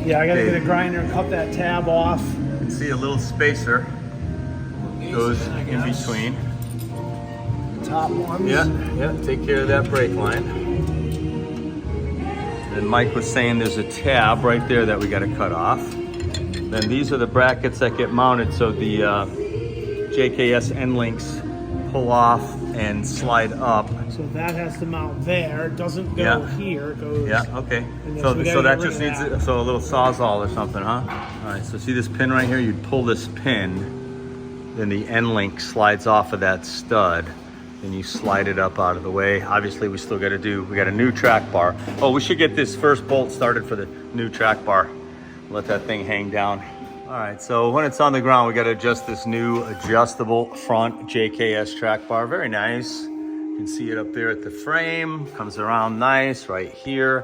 Yeah, I gotta get a grinder and cut that tab off. You can see a little spacer goes in between. The top ones. Yeah, take care of that brake line. And Mike was saying there's a tab right there that we gotta cut off. Then these are the brackets that get mounted so the JKS end links pull off and slide up. So that has to mount there. It doesn't go here. It goes. Yeah. Okay. So that just needs a little sawzall or something, huh? All right. So see this pin right here? You'd pull this pin, then the end link slides off of that stud. Then you slide it up out of the way. Obviously, we still got to we got a new track bar. Oh, we should get this first bolt started for the new track bar. Let that thing hang down. All right, so when it's on the ground, we got to adjust this new adjustable front JKS track bar. Very nice. You can see it up there at the frame. Comes around nice right here.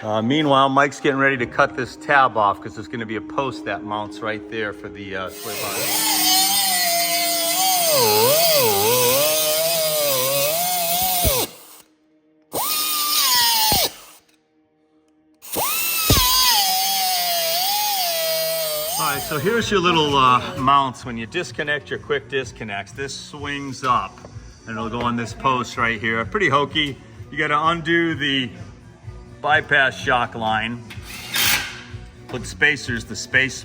Meanwhile, Mike's getting ready to cut this tab off because there's going to be a post that mounts right there for the sway bar. All right, so here's your little mounts. When you disconnect your quick disconnects, this swings up and it'll go on this post right here. Pretty hokey. You got to undo the bypass shock line, put spacers to space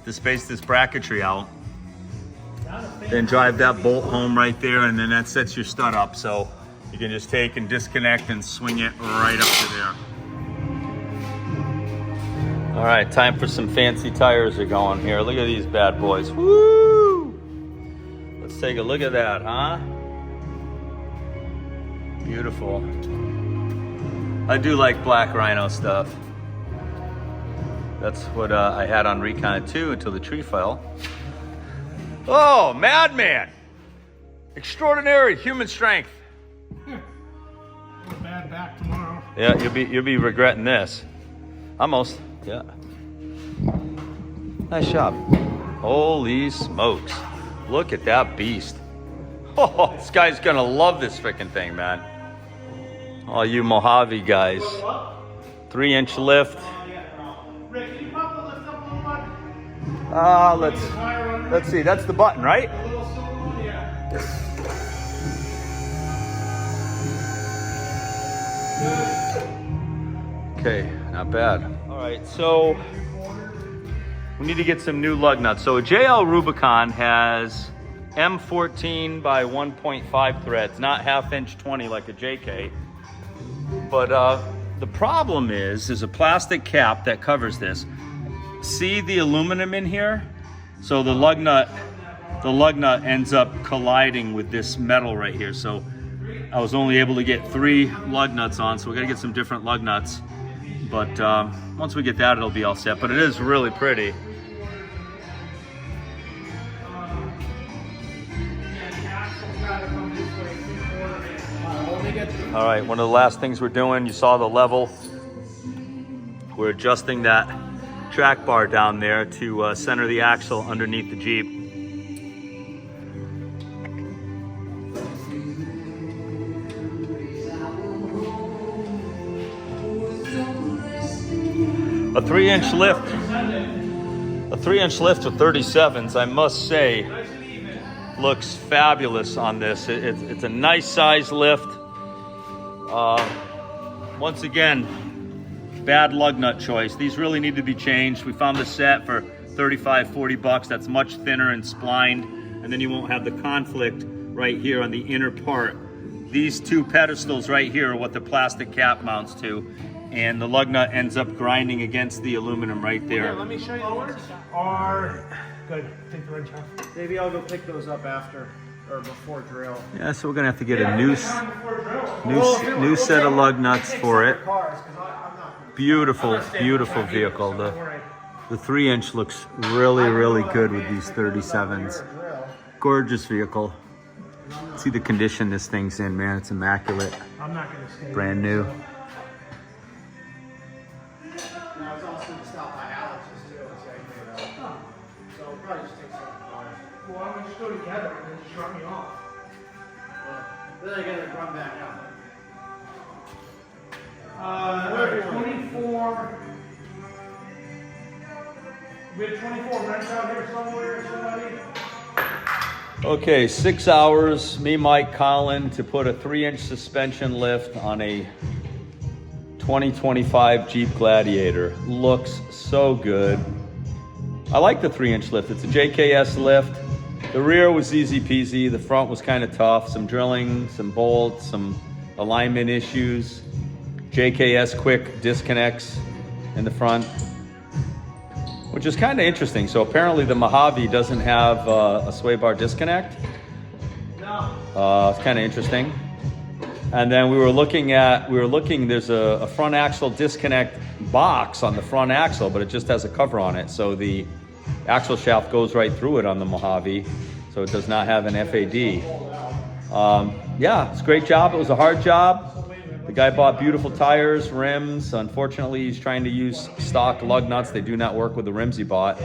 this bracketry out, then drive that bolt home right there, and then that sets your stud up. So you can just take and disconnect and swing it right up to there. All right, time for some fancy tires are going here. Look at these bad boys. Woo! Let's take a look at that, huh? Beautiful. I do like black rhino stuff. That's what I had on Recon 2 until the tree fell. Oh, madman! Extraordinary human strength. Bad back tomorrow. Yeah, you'll be regretting this. Almost. Yeah. Nice job. Holy smokes. Look at that beast. Oh, this guy's gonna love this freaking thing, man. All you Mohave guys. 3-inch lift. Rick, can you pop the lift up a little bit? Let's see. That's the button, right? A little silver one, yeah. Good. Okay, not bad. All right, so we need to get some new lug nuts. So a JL Rubicon has M14 by 1.5 threads, not 1/2-inch 20 like a JK. But the problem is there's a plastic cap that covers this. See the aluminum in here? So the lug nut ends up colliding with this metal right here. So I was only able to get 3 lug nuts on, so we gotta get some different lug nuts. But once we get that, it'll be all set. But it is really pretty. All right, one of the last things we're doing, you saw the level. We're adjusting that track bar down there to center the axle underneath the Jeep. A 3-inch lift with 37s, I must say, looks fabulous on this. It's a nice size lift. Once again, bad lug nut choice. These really need to be changed. We found the set for $35-40. That's much thinner and splined, and then you won't have the conflict right here on the inner part. These 2 pedestals right here are what the plastic cap mounts to, and the lug nut ends up grinding against the aluminum right there. Yeah, let me show you the ones are good. Take the wrench off. Maybe I'll go pick those up after or before drill. Yeah, so we're gonna have to get a new set of lug nuts for it. Beautiful, beautiful vehicle. The 3-inch looks really good with these 37s. Gorgeous vehicle. See the condition this thing's in, man. It's immaculate. I'm not gonna stay. Brand new. Now it's also stopped by Alex's too. So we'll probably just take some cars. Well, why don't we just go together and then just run me off? Then I gotta run back out. 24 horsepower. We had 24 wrench out here somewhere, somebody. Okay, 6 hours, me, Mike, Colin, to put a 3-inch suspension lift on a 2025 Jeep Gladiator. Looks so good. I like the 3-inch lift. It's a JKS lift. The rear was easy peasy. The front was kind of tough. Some drilling, some bolts, some alignment issues. JKS quick disconnects in the front, which is kind of interesting. So apparently the Mohave doesn't have a sway bar disconnect. It's kind of interesting. And then we were looking, there's a front axle disconnect box on the front axle, but it just has a cover on it. So the axle shaft goes right through it on the Mohave. So it does not have an FAD. Yeah, it's a great job. It was a hard job. The guy bought beautiful tires, rims. Unfortunately, he's trying to use stock lug nuts. They do not work with the rims he bought.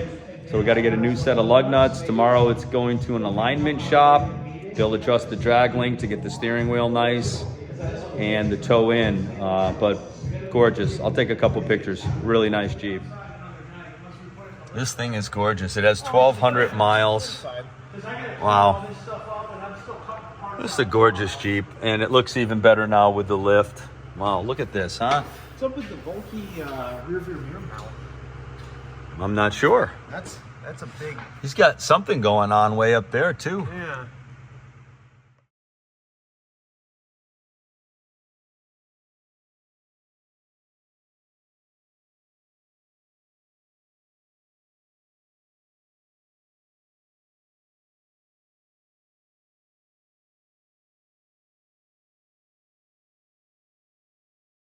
So we got to get a new set of lug nuts. Tomorrow it's going to an alignment shop. They'll adjust the drag link to get the steering wheel nice and the toe in. But gorgeous. I'll take a couple pictures. Really nice Jeep. This thing is gorgeous. It has 1,200 miles. Wow. This is a gorgeous Jeep, and it looks even better now with the lift. Wow, look at this, huh? What's up with the bulky rear view mirror mount? I'm not sure. That's a big. He's got something going on way up there too. Yeah.